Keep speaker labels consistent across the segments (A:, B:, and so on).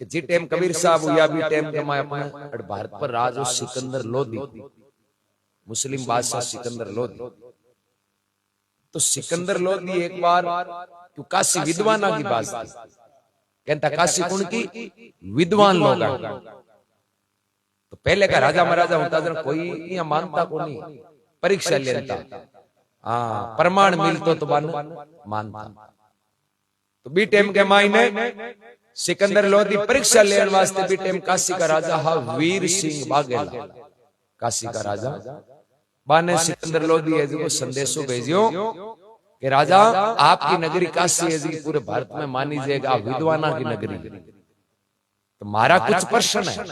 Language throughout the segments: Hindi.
A: कि जी टाइम कबीर साहब या भी टाइम के मैं अपने भारत पर राज सिकंदर लोधी, मुस्लिम बादशाह सिकंदर लोधी। तो सिकंदर लोधी एक बार क्यों काशी विद्वाना की बात थी, कहता काशी कौन की विद्वान लोग। तो पहले का राजा महाराजा होता था कोई यहाँ मानता को नहीं, परीक्षा लेता, हाँ प्रमाण मिलतो तो मानता। तो बी टाइम के मायने सिकंदर लोधी परीक्षा लेने वास्ते बी टाइम काशी का राजा हा वीर सिंह बाघेला, काशी का राजा बाने सिकंदर लोधी है जो संदेशो भेजियो कि राजा आपकी नगरी काशी है जी पूरे भारत में मानी जाएगा विद्वाना की नगरी। तो मारा कुछ प्रश्न है,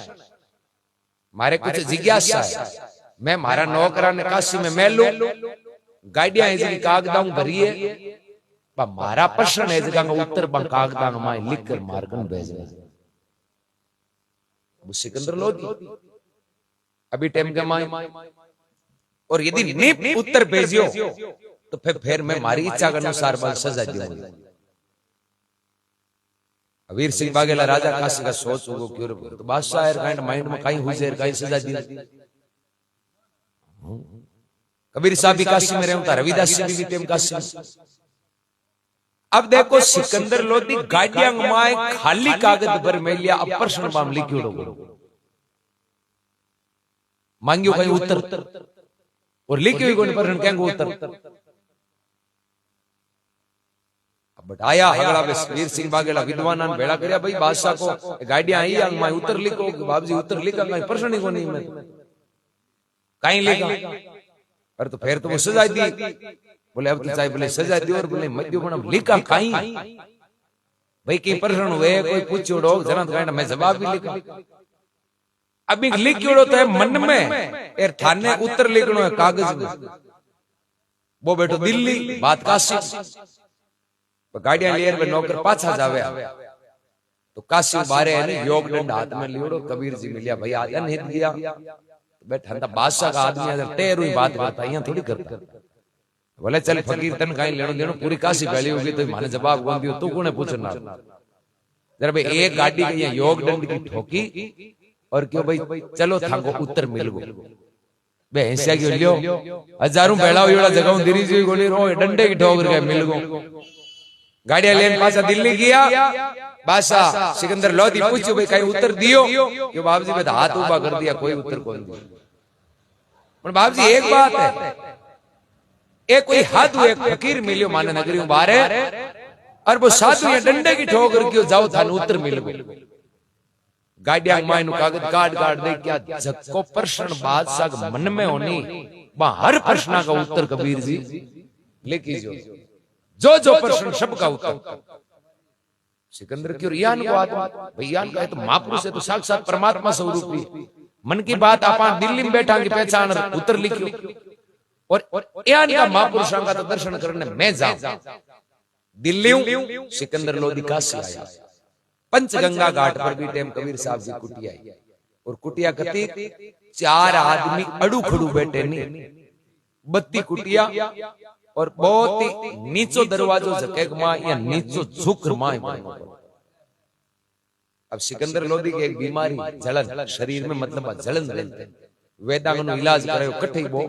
A: मारे कुछ जिज्ञासा है, मैं मारा नौकरा ने काशी में मैं लू गाड़ियां है कागदां भरिए, मारा प्रश्न है जगह उत्तर कागदां में लिख कर मारकन भेजना। सिकंदर लोधी अभी टाइम के माय और यदि नहीं उत्तर भेजियो तो फिर मैं मारी इच्छा के अनुसार बल सजा दूंगा। वीर सिंह बाघेला राजा काशी का सोच होगो क्यों तो बादशाह काइंड माइंड में कहीं हुई कहीं सजा दी। कबीर साहब भी काशी में रहता, रविदास जी भी टेम काशी में। अब देखो सिकंदर लोधी गाड़ियां माए खाली कागज पर में लिया, अब प्रश्न बाम लिखियो मांगियो कहीं उत्तर और लिखियो ही कोई प्रश्न कहेंगे उत्तर। बट आया अगला वीर सिंह बाघेला विद्वान भेड़ा करया भाई बादशाह को गाड़ियां आई अंग में उत्तर लिखो, बाबूजी उत्तर लिखा कहीं प्रश्न ही को नहीं मैं कहीं लिखा। और तो फिर तो वो सजा दी, बोले अब तो चाहे बोले सजा दी और बोले मत बना लिखा कहीं भाई की प्रश्न हुए कोई पूछो डोग जना तो मैं जवाब भी लिखा। अभी लिखियो तो है मन में एर थाने उत्तर लिखनो है कागज में, वो बैठो दिल्ली बात काशी गाड़ियां लेर में नौकर पाछा जावे तो काशी बारे है योग दंड हाथ में लियोड़ो कबीर जी मिलिया भाई आज अनहित गया बैठा था बादशाह का आदमी अगर तेरू ही बात करता यहाँ थोड़ी करता। बोले चल फकीर तन कहीं लेनो देनो पूरी काशी फैली होगी तो माने जवाब कौन दियो तू कौन पूछना। जरा भाई एक गाड़ी के यहाँ योग दंड की ठोकी और क्यों भाई चलो थाको उत्तर मिल गो बे ऐसा क्यों लियो हजारों बेड़ा हुई जगह दिरी जी गोली रो डंडे की ठोकर के मिल गो। गाड़ियां लेन पासा दिल्ली गया, बादशाह सिकंदर लोधी पूछो भाई कहीं उत्तर दियो क्यों बाबूजी ने हाथ ऊपर कर दिया कोई उत्तर कौन दिया। पर बाबूजी एक बात है, एक कोई हद एक फकीर मिलियो माने नगरी में बाहर और वो साधु ये डंडे की ठोकर क्यों जाओ थाने उत्तर मिल गो। गाड़ियां मायनु कागज काट काट दे क्या झक्को प्रश्न बादशाह के मन में होनी हर प्रश्न का उत्तर कबीर जी लिखी जो जो प्रश्न सबका उत्तर। सिकंदर क्यों यान को आत्मा भैयान का है तो महापुरुष है तो साक्षात परमात्मा स्वरूप ही मन की बात आप दिल्ली में बैठा की पहचान उत्तर लिखियो और यान का महापुरुषों का तो दर्शन करने मैं जाऊं दिल्ली सिकंदर लोधी काशी आया। पंचगंगा घाट पर भी टाइम कबीर साहब जी कुटिया आई और कुटिया कती 4 आदमी अड़ू खड़ू बैठे नहीं 32 कुटिया और बहुत ही नीचो दरवाजो झकेक मां या नीचो झुक मां। अब सिकंदर लोधी की एक बीमारी जलन शरीर में मतलब जलन रहते वेदांग नो इलाज करायो कठई बो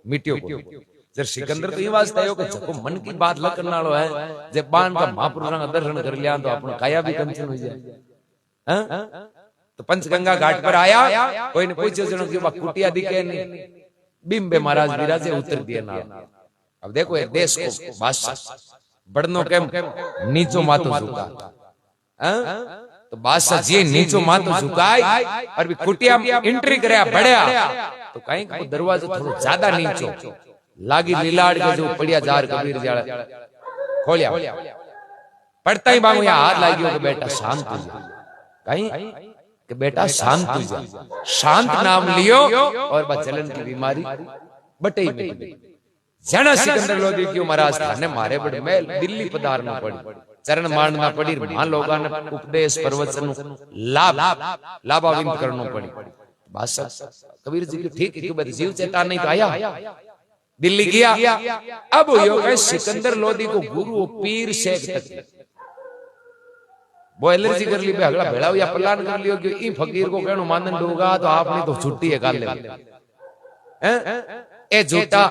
A: मिट्यो को जब सिकंदर तो ये वास्ते आयो कि जको मन की बात लकन नालो है जे बाण का महापुरुषों का दर्शन कर लिया तो अपन काया भी कंचन हो जाए। हां तो पंचगंगा घाट पर आया कोई ने पूछो जनो कि कुटिया दिखे नहीं बिंबे महाराज विराजे उत्तर दिया ना। अब देखो एक देश को बादशाह बड़नो के नीचो माथो झुका तो बादशाह जी नीचो माथो झुकाई और भी कुटिया एंट्री करया बढ़या तो कहीं को दरवाजा थोड़ा ज्यादा नीचो लागी लीलाड़ के जो पड़िया जार कबीर जाड़ा खोलिया पड़ता ही बांगो यहाँ हाथ लागियो कि बेटा शांत हो जा कहीं कि बेटा शांत हो जा शांत नाम लियो और बस जलन की बीमारी बटे ही मिट गई। जना सिकंदर लोधी क्यों महाराज थाने मारे बड़े मैं दिल्ली पधारना पड़ी चरण मारना पड़ी मान लोगों ने उपदेश प्रवचन लाभ लाभाविंद करना पड़ी। बादशाह कबीर जी की ठीक है क्यों जीव चेता नहीं तो आया दिल्ली गया। अब यो सिकंदर लोधी को गुरु पीर शेख तक वो एलर्जी कर ली अगला भेड़ा या प्लान कर लियो कि ई फकीर को कहनो मानन दूंगा तो आपने तो छुट्टी है काले ए झूठा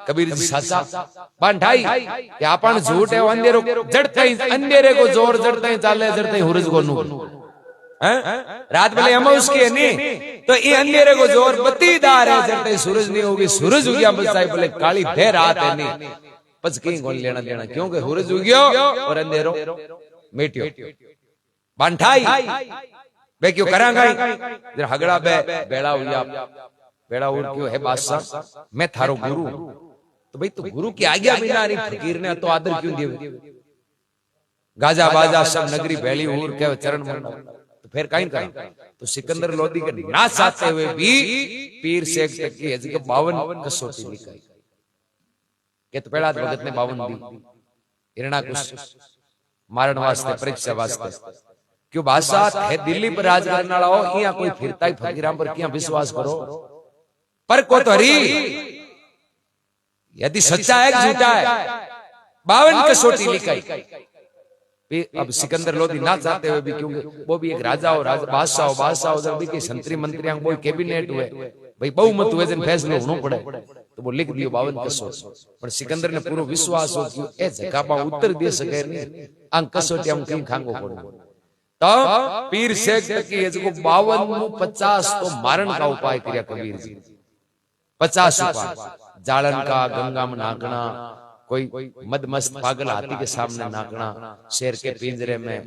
A: कबीर जी साचा बांधाई कि आपन झूठ है अंधेरो जड़ते ही अंधेरे को जोर जड़ते ही चाले जड़ते ही हुरज को नू रात भले हम उसकी नहीं तो ये अंधेरे को जोर बत्तीदार है जड़ते सूरज नहीं होगी सूरज उगिया बचाई भले काली दे रात है नहीं पच कहीं कौन लेना देना क्योंकि सूरज उगियो और अंधेरो मिटियो बांधाई बे क्यों करांगा जरा हगड़ा बे बेड़ा उया बेड़ा उड़ क्यों है बादशाह मैं थारो गुरु तो भाई तू गुरु की आज्ञा बिना नहीं फकीर ने तो आदर क्यों दिए गाजा बाजा सब नगरी बैली उड़ के चरण मंडल तो फिर कहीं करा तो सिकंदर लोधी के ना चाहते हुए भी पीर शेख तक की हज 52 कसौटी लिखाई के तो पहला भगत ने 52 दी हिरणाकुश मारण वास्ते परीक्षा वास्ते क्यों बादशाह है दिल्ली पर राज करने वाला हो यहाँ कोई फिरता ही फकीराम पर क्या विश्वास करो पर को तो हरी यदि सच्चा है झूठा है 52 कसौटी लिखाई अब सिकंदर लोधी ना चाहते हुए भी क्योंकि वो भी एक राजा हो बादशाह जब भी संतरी मंत्री वो कैबिनेट हुए भाई बहुमत हुए जन फैसलो होना पड़े तो वो लिख दियो 52 कसौटी पर सिकंदर ने पूरा विश्वास हो कि ए जगह उत्तर दे सके नहीं अंक कसौटी हम कहीं खांगो को तो पीर शेख की जो 52 50 तो मारण का उपाय किया कबीर जी 50 उपाय जालन का गंगा में नागना कोई मदमस्त पागल हाथी के सामने नागना शेर के पिंजरे में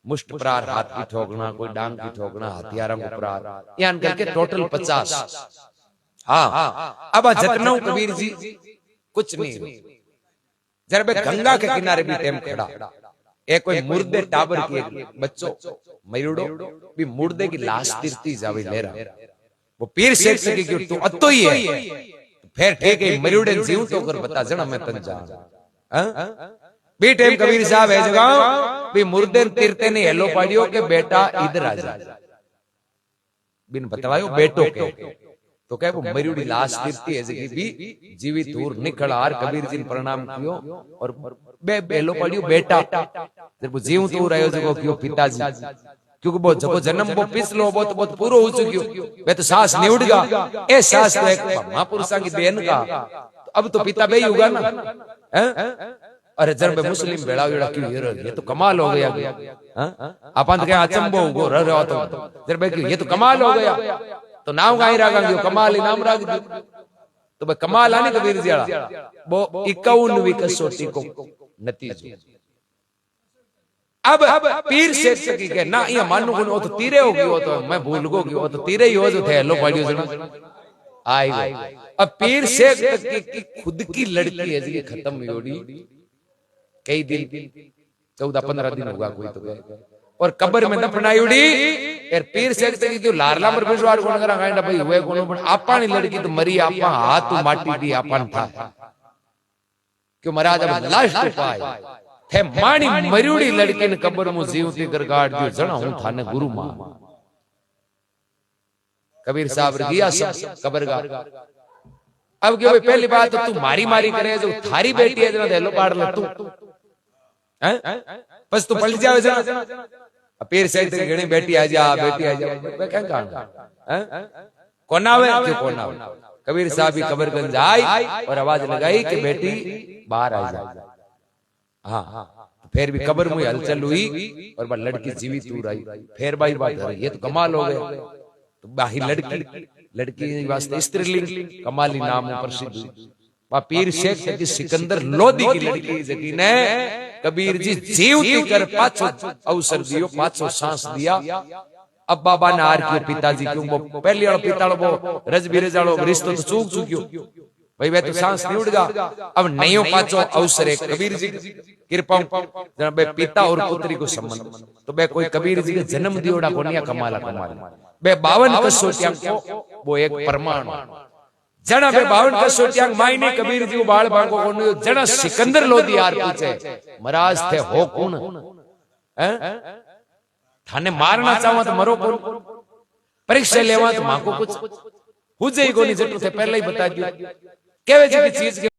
A: मुष्ट प्रार हाथ की ठोकना कोई डांग की ठोकना हथियारों को प्रार यान करके टोटल 50 हाँ अब जतनऊ कबीर जी कुछ नहीं जरा गंगा के किनारे भी टेम खड़ा एक कोई मुर्दे टाबर की बच्चों मयूड़ो भी मुर्दे की लाश तिरती जावे ले रहा वो पीर शेख से क्यों तू अतो ही है फिर ठीक है मयूड़े जीव तो कर बता जना मैं तन जा बी टाइम कबीर साहब है जगह भी मुर्दे तिरते ने हेलो पाड़ियो के बेटा इधर आ जा बिन बतवायो बेटो के तो कहे वो मयूड़ी लाश तिरती है जगह भी जीवित दूर निकल आर कबीर जी ने प्रणाम कियो और बे बेलो पड़ियो बेटा जब वो जीव दूर आयो जगह क्यों पिताजी क्योंकि वो जब जन्म वो पिछलो वो तो बहुत पूरा हो चुकियो वे तो सांस नहीं उड़गा ए सांस तो एक महापुरुषा की देन का तो अब तो पिता बे ही होगा ना अरे जब मुस्लिम बेड़ा क्यों ये तो कमाल हो गया अपन तो क्या अचंबो हो रहा तो जब ये तो कमाल हो गया तो नाम गाई रागा कमाल ही नाम राग दियो तो भाई कमाल आने कबीर जी वो 51वीं कसौटी को नतीजो अब पीर शेख सकी के ना ये मानू को तो तीरे हो गयो तो मैं भूल गो गयो तो तीरे ही हो जो थे लो पाड़ियो जन आई गई अब पीर शेख की खुद की लड़की है जी खत्म होड़ी कई दिन 14-15 दिन होगा कोई तो और कब्र में दफनाई उड़ी यार पीर शेख की जो लारला पर विश्वास कोन करा गांडा भाई हुए कोनो पण आपानी लड़की तो मरी आपा हाथ माटी दी आपन था क्यों महाराज अब लास्ट उपाय थे माणी मरूड़ी लड़की ने कब्र में जीवती कर गाड़ दियो जना हूं थाने गुरु मां कबीर साहब गया सब कब्र गा अब क्यों पहली बात तो तू मारी मारी करे जो थारी बेटी है जना देलो पाड़ ल तू हैं बस तू पलट जावे जना पीर शेख की घणी बेटी आ जा मैं क्या कहां कौन आवे क्यों कौन आवे कबीर साहब भी कब्रगंज आई और आवाज लगाई कि बेटी बाहर आ जा हाँ फिर भी कब्र में हलचल हुई और वह लड़की जीवित दूर आई फिर भाई बात ये तो कमाल हो गया तो बाही लड़की वास्ते स्त्रीलिंग कमाली नाम प्रसिद्ध हुई पीर शेख की सिकंदर लोधी की लड़की जकी ने कबीर जी जीवती कर पाछो अवसर दियो पाछो सांस दिया अब बाबा ने आर के पिताजी क्यों वो पहली वाला पिता वो रज बिरज वालो रिश्तो तो चूक चुकियो भाई वे तो सांस नहीं उड़गा अब नयो पाछो अवसर है कबीर जी कृपा बे पिता और पुत्री को संबंध तो बे कोई कबीर जी के जन्म दियोड़ा को नहीं कमाला बे 52 कसौटियां को वो एक प्रमाण जना बे 52 कसौटियां मायने कबीर जी को बाल बांको को जना सिकंदर लोधी यार पूछे महाराज थे हो कौन हैं थाने मारना चाहो तो मरो कौन परीक्षा लेवा तो मां को कुछ हुजे ही कोनी जटू थे पहले ही बता दियो केवे जी की चीज